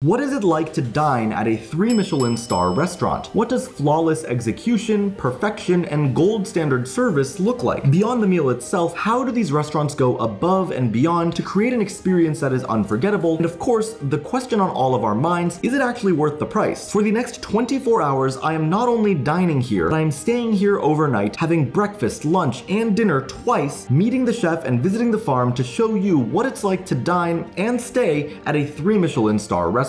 What is it like to dine at a 3 Michelin star restaurant? What does flawless execution, perfection, and gold standard service look like? Beyond the meal itself, how do these restaurants go above and beyond to create an experience that is unforgettable? And of course, the question on all of our minds, is it actually worth the price? For the next 24 hours, I am not only dining here, but I am staying here overnight, having breakfast, lunch, and dinner twice, meeting the chef and visiting the farm to show you what it's like to dine and stay at a 3 Michelin star restaurant.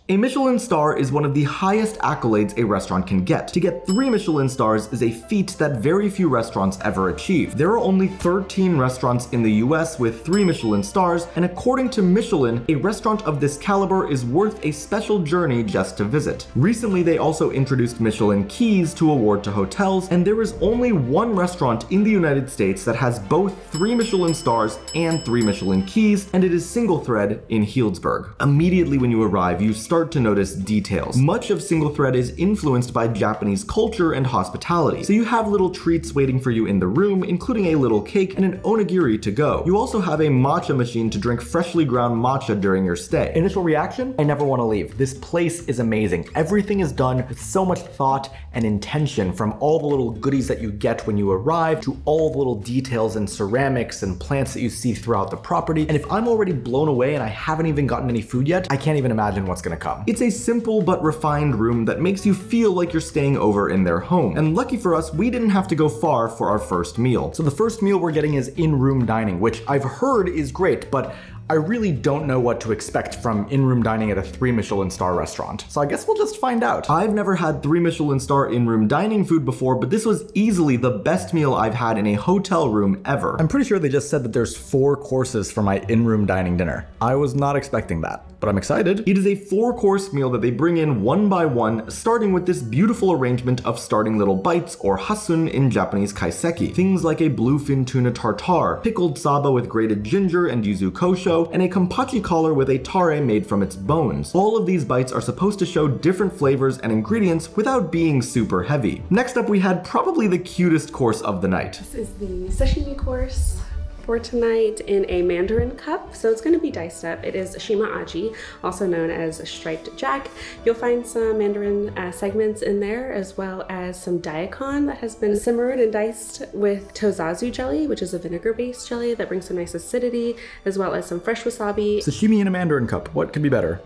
A Michelin star is one of the highest accolades a restaurant can get. To get 3 Michelin stars is a feat that very few restaurants ever achieve. There are only 13 restaurants in the US with 3 Michelin stars, and according to Michelin, a restaurant of this caliber is worth a special journey just to visit. Recently, they also introduced Michelin keys to award to hotels, and there is only one restaurant in the United States that has both 3 Michelin stars and 3 Michelin keys, and it is SingleThread in Healdsburg. Immediately when you arrive, you start to notice details. Much of SingleThread is influenced by Japanese culture and hospitality, so you have little treats waiting for you in the room, including a little cake and an onigiri to go. You also have a matcha machine to drink freshly ground matcha during your stay. Initial reaction? I never want to leave. This place is amazing. Everything is done with so much thought and intention, from all the little goodies that you get when you arrive to all the little details and ceramics and plants that you see throughout the property. And if I'm already blown away and I haven't even gotten any food yet, I can't even imagine what's gonna come. It's a simple but refined room that makes you feel like you're staying over in their home. And lucky for us, we didn't have to go far for our first meal. So the first meal we're getting is in-room dining, which I've heard is great, but I really don't know what to expect from in-room dining at a 3 Michelin star restaurant. So I guess we'll just find out. I've never had 3 Michelin star in-room dining food before, but this was easily the best meal I've had in a hotel room ever. I'm pretty sure they just said that there's 4 courses for my in-room dining dinner. I was not expecting that, but I'm excited. It is a 4-course meal that they bring in one by one, starting with this beautiful arrangement of starting little bites, or hasun in Japanese kaiseki. Things like a bluefin tuna tartare, pickled saba with grated ginger and yuzu kosho, and a kampachi collar with a tare made from its bones. All of these bites are supposed to show different flavors and ingredients without being super heavy. Next up, we had probably the cutest course of the night. This is the sashimi course for tonight in a mandarin cup. So it's going to be diced up. It is shima aji, also known as striped jack. You'll find some mandarin segments in there, as well as some daikon that has been simmered and diced with tozazu jelly, which is a vinegar-based jelly that brings some nice acidity, as well as some fresh wasabi. Sashimi in a mandarin cup. What could be better?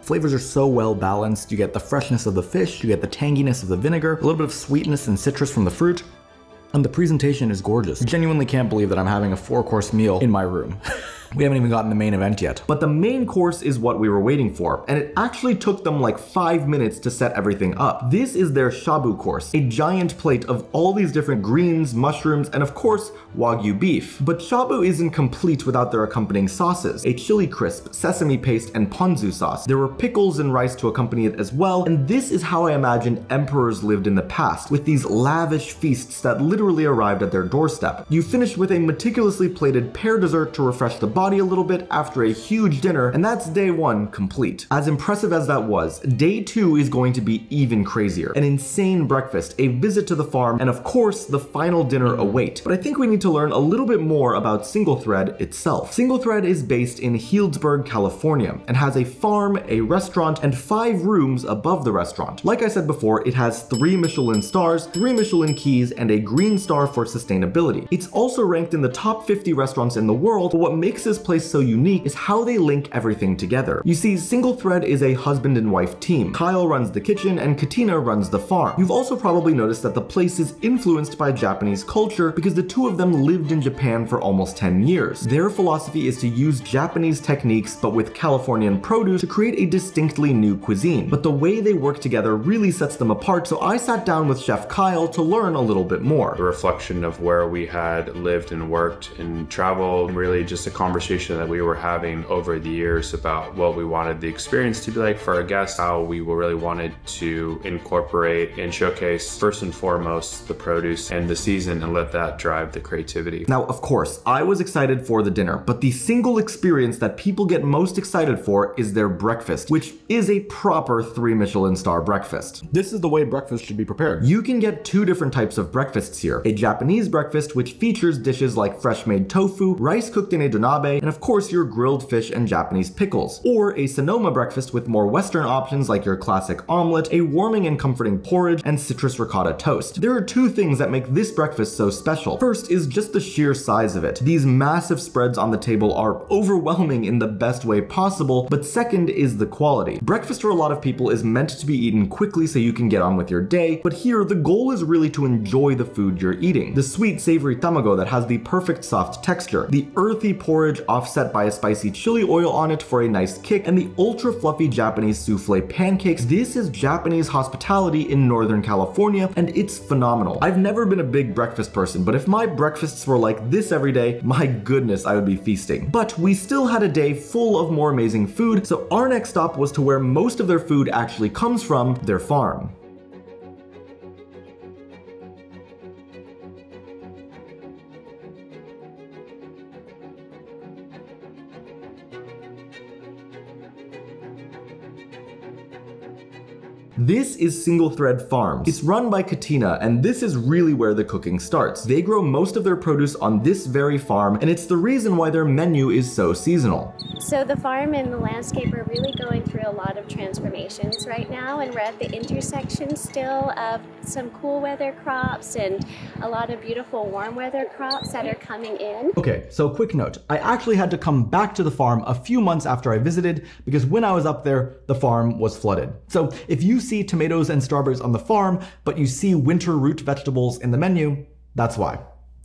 Flavors are so well balanced. You get the freshness of the fish, you get the tanginess of the vinegar, a little bit of sweetness and citrus from the fruit. And the presentation is gorgeous. I genuinely can't believe that I'm having a 4-course meal in my room. We haven't even gotten the main event yet. But the main course is what we were waiting for, and it actually took them like 5 minutes to set everything up. This is their shabu course, a giant plate of all these different greens, mushrooms, and of course, wagyu beef. But shabu isn't complete without their accompanying sauces, a chili crisp, sesame paste, and ponzu sauce. There were pickles and rice to accompany it as well, and this is how I imagined emperors lived in the past, with these lavish feasts that literally arrived at their doorstep. You finish with a meticulously plated pear dessert to refresh the body a little bit after a huge dinner, and that's day 1 complete. As impressive as that was, day 2 is going to be even crazier. An insane breakfast, a visit to the farm, and of course, the final dinner await. But I think we need to learn a little bit more about SingleThread itself. SingleThread is based in Healdsburg, California, and has a farm, a restaurant, and 5 rooms above the restaurant. Like I said before, it has 3 Michelin stars, 3 Michelin keys, and a green star for sustainability. It's also ranked in the top 50 restaurants in the world, but what makes this place so unique is how they link everything together. You see, SingleThread is a husband and wife team. Kyle runs the kitchen and Katina runs the farm. You've also probably noticed that the place is influenced by Japanese culture because the two of them lived in Japan for almost 10 years. Their philosophy is to use Japanese techniques but with Californian produce to create a distinctly new cuisine. But the way they work together really sets them apart, so I sat down with Chef Kyle to learn a little bit more. A reflection of where we had lived and worked and traveled, really just a conversation that we were having over the years about what we wanted the experience to be like for our guests, how we really wanted to incorporate and showcase first and foremost the produce and the season and let that drive the creativity. Now, of course, I was excited for the dinner, but the single experience that people get most excited for is their breakfast, which is a proper 3 Michelin star breakfast. This is the way breakfast should be prepared. You can get 2 different types of breakfasts here. A Japanese breakfast, which features dishes like fresh made tofu, rice cooked in a donabe, wasabi, and of course your grilled fish and Japanese pickles. Or a Sonoma breakfast with more Western options like your classic omelet, a warming and comforting porridge, and citrus ricotta toast. There are two things that make this breakfast so special. First is just the sheer size of it. These massive spreads on the table are overwhelming in the best way possible, but second is the quality. Breakfast for a lot of people is meant to be eaten quickly so you can get on with your day, but here the goal is really to enjoy the food you're eating. The sweet savory tamago that has the perfect soft texture, the earthy porridge offset by a spicy chili oil on it for a nice kick, and the ultra fluffy Japanese souffle pancakes. This is Japanese hospitality in Northern California, and it's phenomenal. I've never been a big breakfast person, but if my breakfasts were like this every day, my goodness, I would be feasting. But we still had a day full of more amazing food, so our next stop was to where most of their food actually comes from, their farm. This is SingleThread Farms. It's run by Katina, and this is really where the cooking starts. They grow most of their produce on this very farm, and it's the reason why their menu is so seasonal. So the farm and the landscape are really going through a lot of transformations right now, and we're at the intersection still of some cool weather crops and a lot of beautiful warm weather crops that are coming in. Okay, so quick note. I actually had to come back to the farm a few months after I visited because when I was up there, the farm was flooded. So if you see tomatoes and strawberries on the farm, but you see winter root vegetables in the menu, that's why.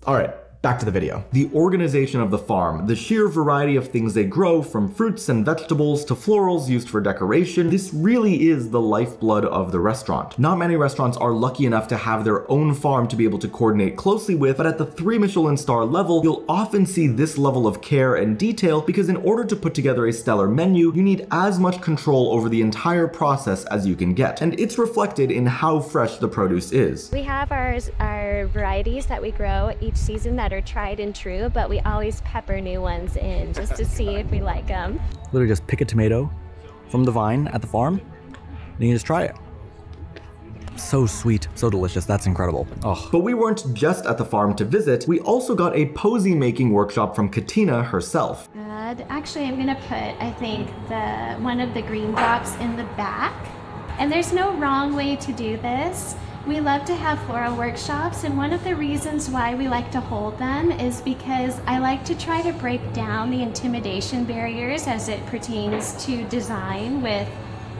All right. Back to the video. The organization of the farm, the sheer variety of things they grow, from fruits and vegetables to florals used for decoration, this really is the lifeblood of the restaurant. Not many restaurants are lucky enough to have their own farm to be able to coordinate closely with, but at the 3 Michelin star level, you'll often see this level of care and detail because in order to put together a stellar menu, you need as much control over the entire process as you can get, and it's reflected in how fresh the produce is. We have our varieties that we grow each season that are tried and true, but we always pepper new ones in just to see if we like them. Literally just pick a tomato from the vine at the farm, and you just try it. So sweet, so delicious, that's incredible. Oh. But we weren't just at the farm to visit, we also got a posy making workshop from Katina herself. Actually, I'm gonna put, I think, one of the green drops in the back. And there's no wrong way to do this. We love to have floral workshops, and one of the reasons why we like to hold them is because I like to try to break down the intimidation barriers as it pertains to design with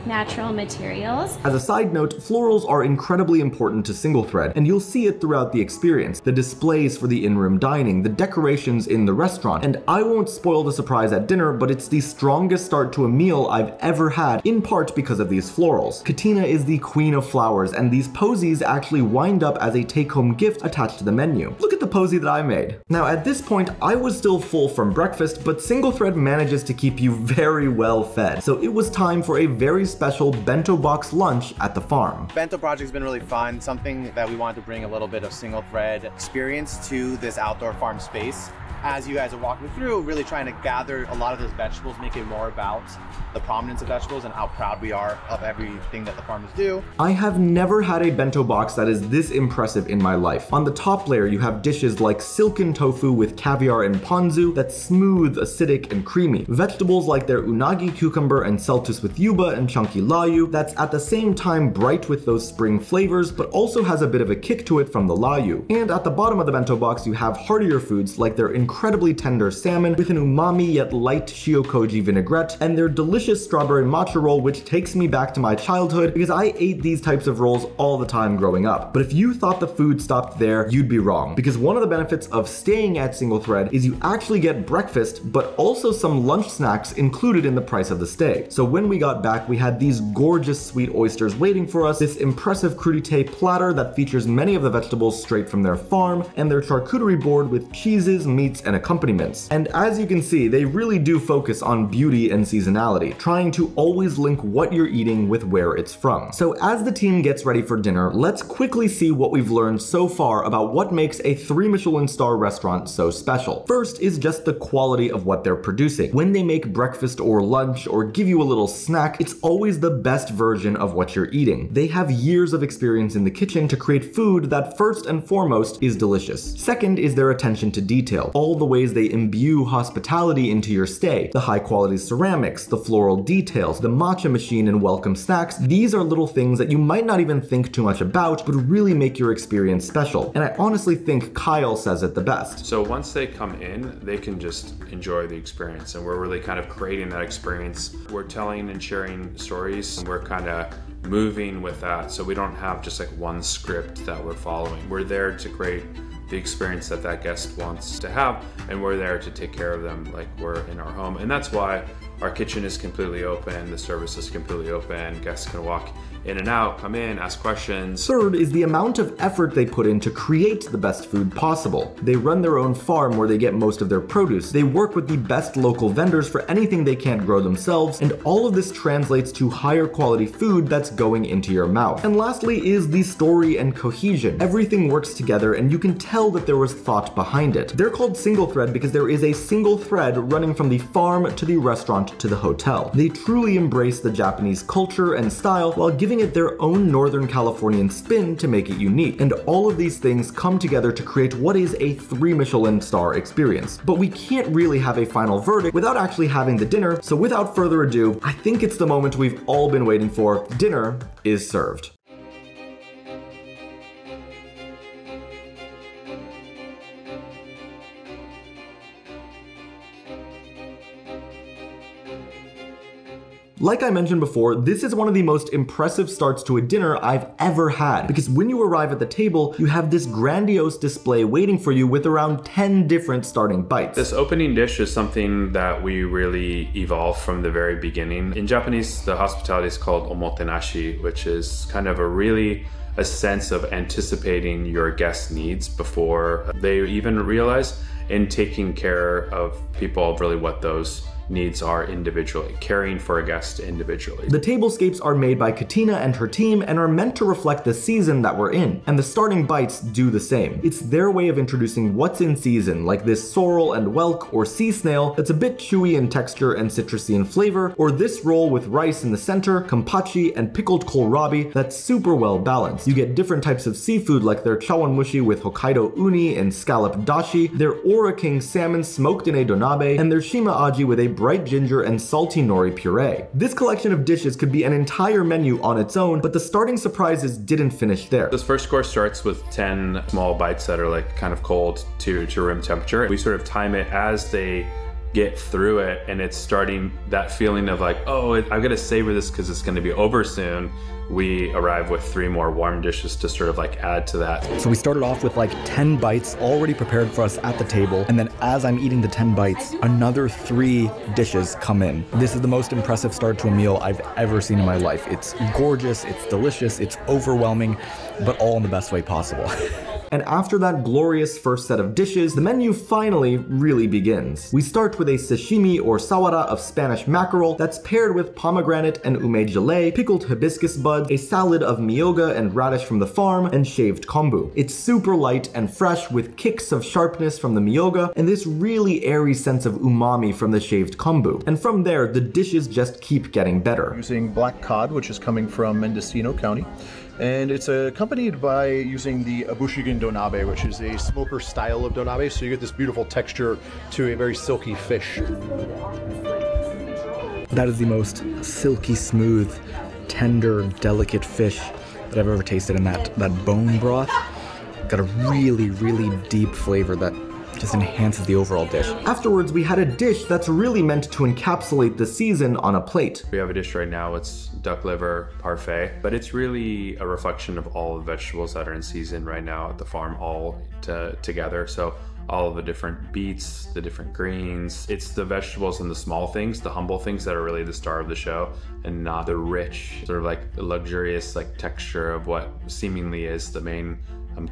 natural materials. As a side note, florals are incredibly important to SingleThread, and you'll see it throughout the experience. The displays for the in-room dining, the decorations in the restaurant, and I won't spoil the surprise at dinner, but it's the strongest start to a meal I've ever had, in part because of these florals. Katina is the queen of flowers, and these posies actually wind up as a take-home gift attached to the menu. Look at the posy that I made. Now at this point, I was still full from breakfast, but SingleThread manages to keep you very well fed, so it was time for a very special bento box lunch at the farm. Bento project's been really fun, something that we wanted to bring a little bit of SingleThread experience to this outdoor farm space. As you guys are walking through, really trying to gather a lot of those vegetables, make it more about the prominence of vegetables and how proud we are of everything that the farmers do. I have never had a bento box that is this impressive in my life. On the top layer, you have dishes like silken tofu with caviar and ponzu that's smooth, acidic, and creamy. Vegetables like their unagi cucumber and celtus with yuba and chunky layu that's at the same time bright with those spring flavors, but also has a bit of a kick to it from the layu. And at the bottom of the bento box, you have heartier foods like their incredibly tender salmon with an umami yet light shiokoji vinaigrette, and their delicious strawberry matcha roll, which takes me back to my childhood because I ate these types of rolls all the time growing up. But if you thought the food stopped there, you'd be wrong, because one of the benefits of staying at SingleThread is you actually get breakfast, but also some lunch snacks included in the price of the stay. So when we got back, we had these gorgeous sweet oysters waiting for us, this impressive crudité platter that features many of the vegetables straight from their farm, and their charcuterie board with cheeses, meats, and accompaniments. And as you can see, they really do focus on beauty and seasonality, trying to always link what you're eating with where it's from. So as the team gets ready for dinner, let's quickly see what we've learned so far about what makes a 3 Michelin star restaurant so special. First is just the quality of what they're producing. When they make breakfast or lunch or give you a little snack, it's always the best version of what you're eating. They have years of experience in the kitchen to create food that first and foremost is delicious. Second is their attention to detail. All all the ways they imbue hospitality into your stay. The high quality ceramics, the floral details, the matcha machine and welcome snacks. These are little things that you might not even think too much about, but really make your experience special. And I honestly think Kyle says it the best. So once they come in, they can just enjoy the experience, and we're really kind of creating that experience. We're telling and sharing stories, and we're kind of moving with that. So we don't have just like one script that we're following. We're there to create the experience that that guest wants to have, and we're there to take care of them like we're in our home. And that's why our kitchen is completely open, the service is completely open, guests can walk in and out, come in, ask questions. Third is the amount of effort they put in to create the best food possible. They run their own farm where they get most of their produce. They work with the best local vendors for anything they can't grow themselves, and all of this translates to higher quality food that's going into your mouth. And lastly is the story and cohesion. Everything works together and you can tell that there was thought behind it. They're called SingleThread because there is a single thread running from the farm to the restaurant to the hotel. They truly embrace the Japanese culture and style while giving it their own Northern Californian spin to make it unique. And all of these things come together to create what is a 3 Michelin star experience. But we can't really have a final verdict without actually having the dinner, so without further ado, I think it's the moment we've all been waiting for. Dinner is served. Like I mentioned before, this is one of the most impressive starts to a dinner I've ever had, because when you arrive at the table, you have this grandiose display waiting for you with around 10 different starting bites. This opening dish is something that we really evolved from the very beginning. In Japanese, the hospitality is called omotenashi, which is kind of a sense of anticipating your guests' needs before they even realize, and taking care of people, really what those needs are individually, caring for a guest individually. The tablescapes are made by Katina and her team and are meant to reflect the season that we're in, and the starting bites do the same. It's their way of introducing what's in season, like this sorrel and whelk or sea snail that's a bit chewy in texture and citrusy in flavor, or this roll with rice in the center, kampachi, and pickled kohlrabi that's super well balanced. You get different types of seafood like their chawanmushi with Hokkaido uni and scallop dashi, their Ora King salmon smoked in a donabe, and their shima aji with a bright ginger and salty nori puree. This collection of dishes could be an entire menu on its own, but the starting surprises didn't finish there. This first course starts with 10 small bites that are like kind of cold to room temperature. We sort of time it as they get through it, and it's starting that feeling of like, oh, I've got to savor this because it's going to be over soon. We arrive with 3 more warm dishes to sort of like add to that. So we started off with like 10 bites already prepared for us at the table, and then as I'm eating the 10 bites, another 3 dishes come in. This is the most impressive start to a meal I've ever seen in my life. It's gorgeous, it's delicious, it's overwhelming, but all in the best way possible. And after that glorious first set of dishes, the menu finally really begins. We start with a sashimi or sawara of Spanish mackerel that's paired with pomegranate and ume gelée, pickled hibiscus buds, a salad of miyoga and radish from the farm, and shaved kombu. It's super light and fresh with kicks of sharpness from the miyoga and this really airy sense of umami from the shaved kombu. And from there, the dishes just keep getting better. Using black cod, which is coming from Mendocino County. And it's accompanied by using the abushigen donabe, which is a smoker style of donabe, so you get this beautiful texture to a very silky fish. That is the most silky smooth, tender, delicate fish that I've ever tasted in that bone broth. Got a really, really deep flavor that just enhances the overall dish. Afterwards, we had a dish that's really meant to encapsulate the season on a plate. We have a dish right now, it's duck liver parfait, but it's really a reflection of all the vegetables that are in season right now at the farm all together. So all of the different beets, the different greens. It's the vegetables and the small things, the humble things that are really the star of the show, and not the rich, sort of like the luxurious like texture of what seemingly is the main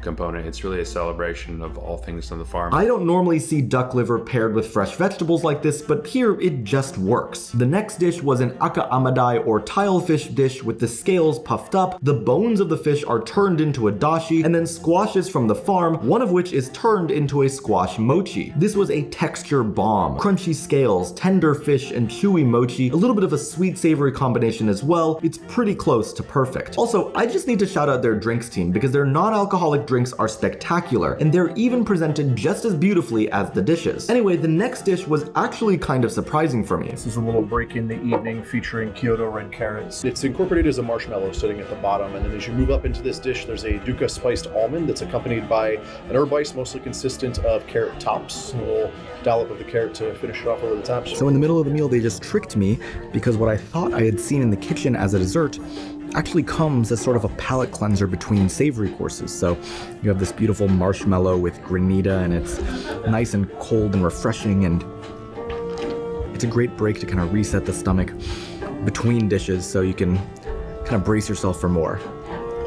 component. It's really a celebration of all things on the farm. I don't normally see duck liver paired with fresh vegetables like this, but here it just works. The next dish was an aka amadai or tilefish dish with the scales puffed up. The bones of the fish are turned into a dashi, and then squashes from the farm, one of which is turned into a squash mochi. This was a texture bomb. Crunchy scales, tender fish, and chewy mochi, a little bit of a sweet savory combination as well. It's pretty close to perfect. Also, I just need to shout out their drinks team because their non-alcoholic non-alcoholic drinks are spectacular, and they're even presented just as beautifully as the dishes. Anyway, the next dish was actually kind of surprising for me. This is a little break in the evening featuring Kyoto red carrots. It's incorporated as a marshmallow sitting at the bottom, and then as you move up into this dish, there's a dukkha spiced almond that's accompanied by an herb ice mostly consistent of carrot tops. A little dollop of the carrot to finish it off over the top. So in the middle of the meal, they just tricked me because what I thought I had seen in the kitchen as a dessert actually comes as sort of a palate cleanser between savory courses. So you have this beautiful marshmallow with granita, and it's nice and cold and refreshing, and it's a great break to kind of reset the stomach between dishes so you can kind of brace yourself for more.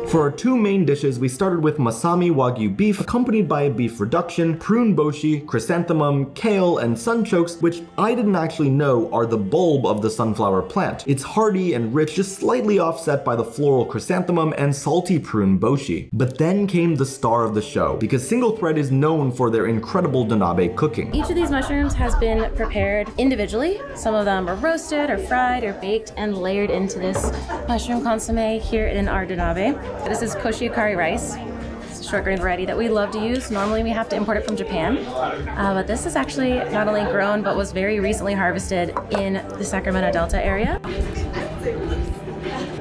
For our two main dishes, we started with Masami Wagyu beef, accompanied by a beef reduction, prune boshi, chrysanthemum, kale, and sunchokes, which I didn't actually know are the bulb of the sunflower plant. It's hearty and rich, just slightly offset by the floral chrysanthemum and salty prune boshi. But then came the star of the show, because SingleThread is known for their incredible donabe cooking. Each of these mushrooms has been prepared individually. Some of them are roasted or fried or baked and layered into this mushroom consomme here in our donabe. This is koshiyakari rice. It's a short grain variety that we love to use. Normally we have to import it from Japan, but this is actually not only grown but was very recently harvested in the Sacramento Delta area.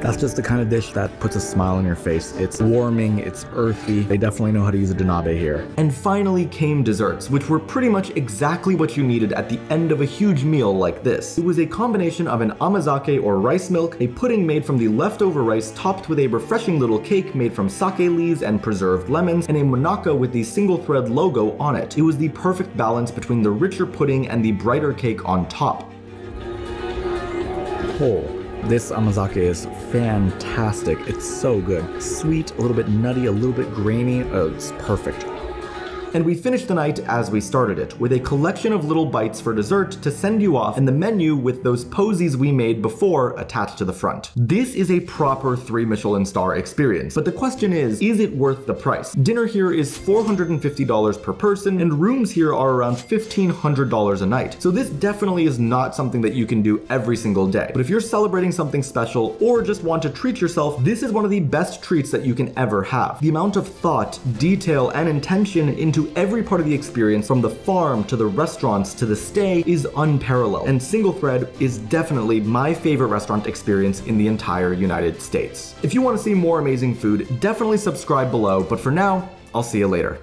That's just the kind of dish that puts a smile on your face. It's warming, it's earthy. They definitely know how to use a donabe here. And finally came desserts, which were pretty much exactly what you needed at the end of a huge meal like this. It was a combination of an amazake or rice milk, a pudding made from the leftover rice topped with a refreshing little cake made from sake leaves and preserved lemons, and a monaka with the SingleThread logo on it. It was the perfect balance between the richer pudding and the brighter cake on top. Oh. This amazake is fantastic. It's so good. Sweet, a little bit nutty, a little bit grainy. Oh, it's perfect. And we finished the night as we started it, with a collection of little bites for dessert to send you off, and the menu with those posies we made before attached to the front. This is a proper 3 Michelin star experience, but the question is it worth the price? Dinner here is $450 per person, and rooms here are around $1,500 a night. So this definitely is not something that you can do every single day. But if you're celebrating something special, or just want to treat yourself, this is one of the best treats that you can ever have. The amount of thought, detail, and intention into every part of the experience, from the farm to the restaurants to the stay, is unparalleled. And SingleThread is definitely my favorite restaurant experience in the entire United States. If you want to see more amazing food, definitely subscribe below, but for now, I'll see you later.